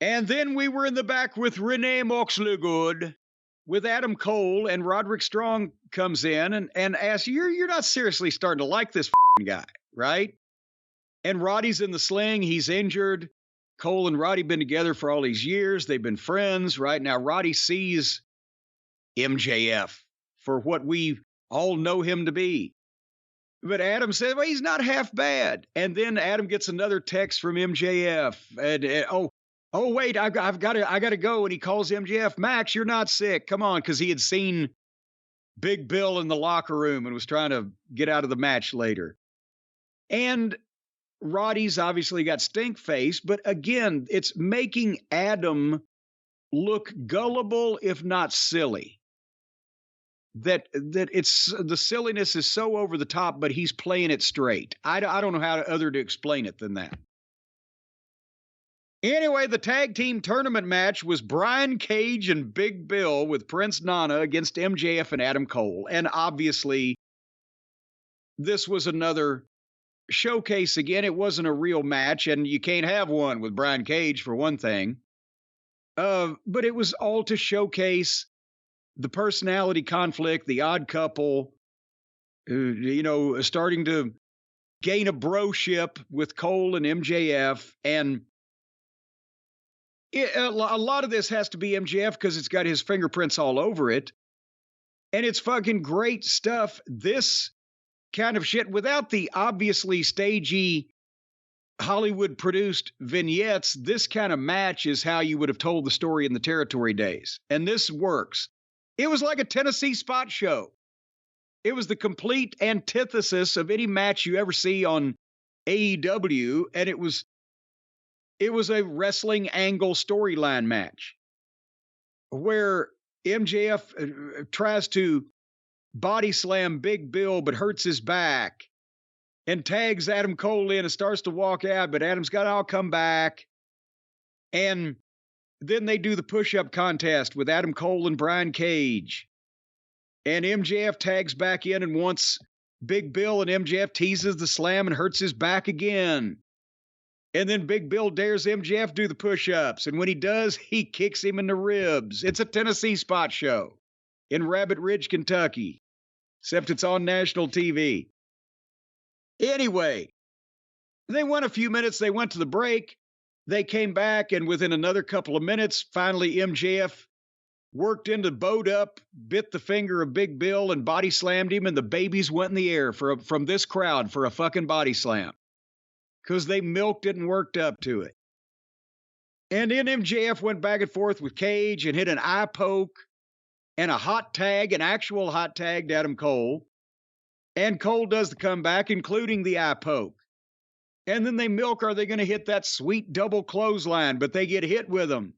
And then we were in the back with Renee Moxleygood, with Adam Cole, and Roderick Strong comes in and asks, you're not seriously starting to like this guy, right? And Roddy's in the sling. He's injured. Cole and Roddy been together for all these years. They've been friends. Right now, Roddy sees MJF for what we all know him to be. But Adam said, well, he's not half bad. And then Adam gets another text from MJF. Oh, wait, I got to go. And he calls MJF, Max, you're not sick. Come on, because he had seen Big Bill in the locker room and was trying to get out of the match later. And Roddy's obviously got stink face, but again, it's making Adam look gullible, if not silly. That it's the silliness is so over the top, but he's playing it straight. I don't know how other to explain it than that. Anyway, the tag team tournament match was Brian Cage and Big Bill with Prince Nana against MJF and Adam Cole. And obviously, this was another showcase again. It wasn't a real match, and you can't have one with Brian Cage, for one thing. But it was all to showcase the personality conflict, the odd couple, starting to gain a broship with Cole and MJF. And a lot of this has to be MJF because it's got his fingerprints all over it. And it's fucking great stuff. This kind of shit, without the obviously stagey Hollywood-produced vignettes, this kind of match is how you would have told the story in the territory days. And this works. It was like a Tennessee spot show. It was the complete antithesis of any match you ever see on AEW, and it was a wrestling angle storyline match where MJF tries to body slam Big Bill but hurts his back and tags Adam Cole in and starts to walk out, but Adam's got to all come back. And then they do the push-up contest with Adam Cole and Brian Cage. And MJF tags back in and wants Big Bill, and MJF teases the slam and hurts his back again. And then Big Bill dares MJF do the push-ups. And when he does, he kicks him in the ribs. It's a Tennessee spot show in Rabbit Ridge, Kentucky. Except it's on national TV. Anyway, they went a few minutes. They went to the break. They came back, and within another couple of minutes, finally MJF worked into bowed up, bit the finger of Big Bill, and body slammed him, and the babies went in the air from this crowd for a fucking body slam. Because they milked it and worked up to it. And then MJF went back and forth with Cage and hit an eye poke and a hot tag, an actual hot tag to Adam Cole. And Cole does the comeback, including the eye poke. And then they milk, are they going to hit that sweet double clothesline? But they get hit with them.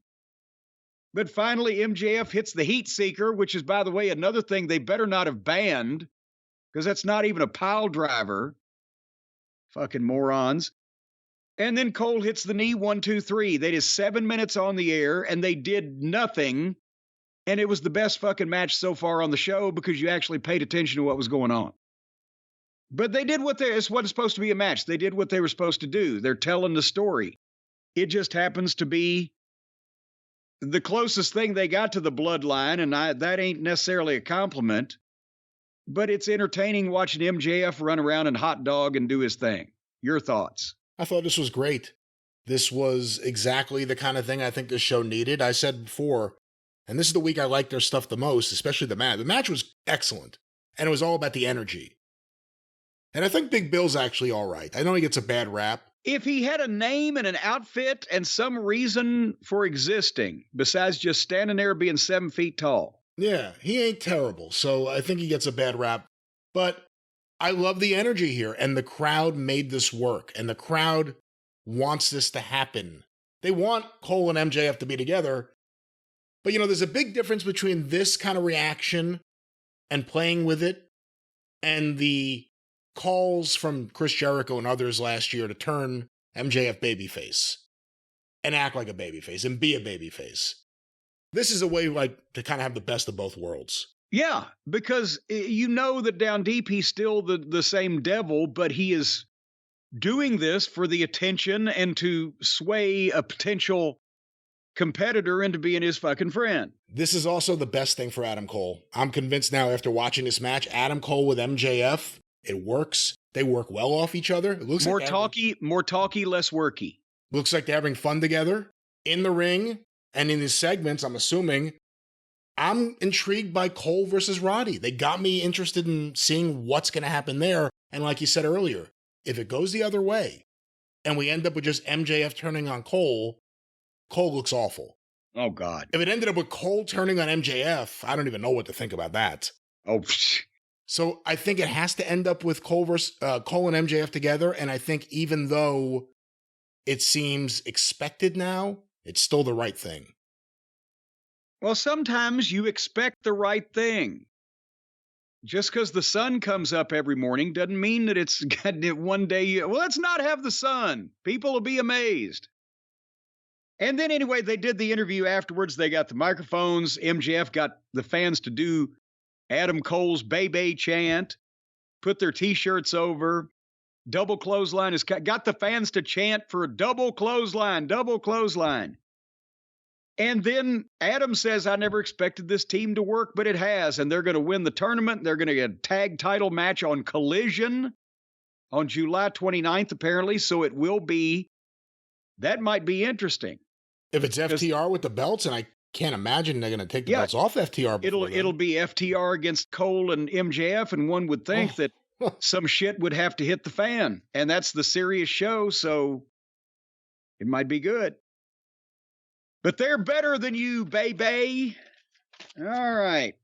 But finally, MJF hits the heat seeker, which is, by the way, another thing they better not have banned, because that's not even a pile driver. Fucking morons. And then Cole hits the knee, 1, 2, 3. They did 7 minutes on the air, and they did nothing. And it was the best fucking match so far on the show because you actually paid attention to what was going on. But they did it's what it's supposed to be a match. They did what they were supposed to do. They're telling the story. It just happens to be the closest thing they got to the bloodline, and that ain't necessarily a compliment, but it's entertaining watching MJF run around and hot dog and do his thing. Your thoughts? I thought this was great. This was exactly the kind of thing I think this show needed. I said before, and this is the week I liked their stuff the most, especially the match. The match was excellent, and it was all about the energy. And I think Big Bill's actually all right. I know he gets a bad rap. If he had a name and an outfit and some reason for existing, besides just standing there being 7 feet tall. Yeah, he ain't terrible, so I think he gets a bad rap. But I love the energy here, and the crowd made this work, and the crowd wants this to happen. They want Cole and MJF to be together, but there's a big difference between this kind of reaction and playing with it and the calls from Chris Jericho and others last year to turn MJF babyface and act like a babyface and be a babyface. This is a way to kind of have the best of both worlds. Yeah, because that down deep he's still the same devil, but he is doing this for the attention and to sway a potential competitor into being his fucking friend. This is also the best thing for Adam Cole. I'm convinced now after watching this match, Adam Cole with MJF, it works. They work well off each other. It looks more like talky, less worky. Looks like they're having fun together in the ring and in his segments, I'm assuming. I'm intrigued by Cole versus Roddy. They got me interested in seeing what's going to happen there. And like you said earlier, if it goes the other way and we end up with just MJF turning on Cole, Cole looks awful. Oh, God. If it ended up with Cole turning on MJF, I don't even know what to think about that. Oh, So I think it has to end up with Cole and MJF together. And I think even though it seems expected now, it's still the right thing. Well, sometimes you expect the right thing. Just because the sun comes up every morning doesn't mean that it's got one day. Well, let's not have the sun. People will be amazed. And then anyway, they did the interview afterwards. They got the microphones. MJF got the fans to do Adam Cole's Bay chant, put their T-shirts over. Double clothesline has got the fans to chant for a double clothesline. And then Adam says, I never expected this team to work, but it has. And they're going to win the tournament. They're going to get a tag title match on Collision on July 29th, apparently. So it will be, that might be interesting. If it's FTR with the belts, and I can't imagine they're going to take the belts off FTR. It'll be FTR against Cole and MJF. And one would think that some shit would have to hit the fan. And that's the serious show. So it might be good. But they're better than you, baby. All right.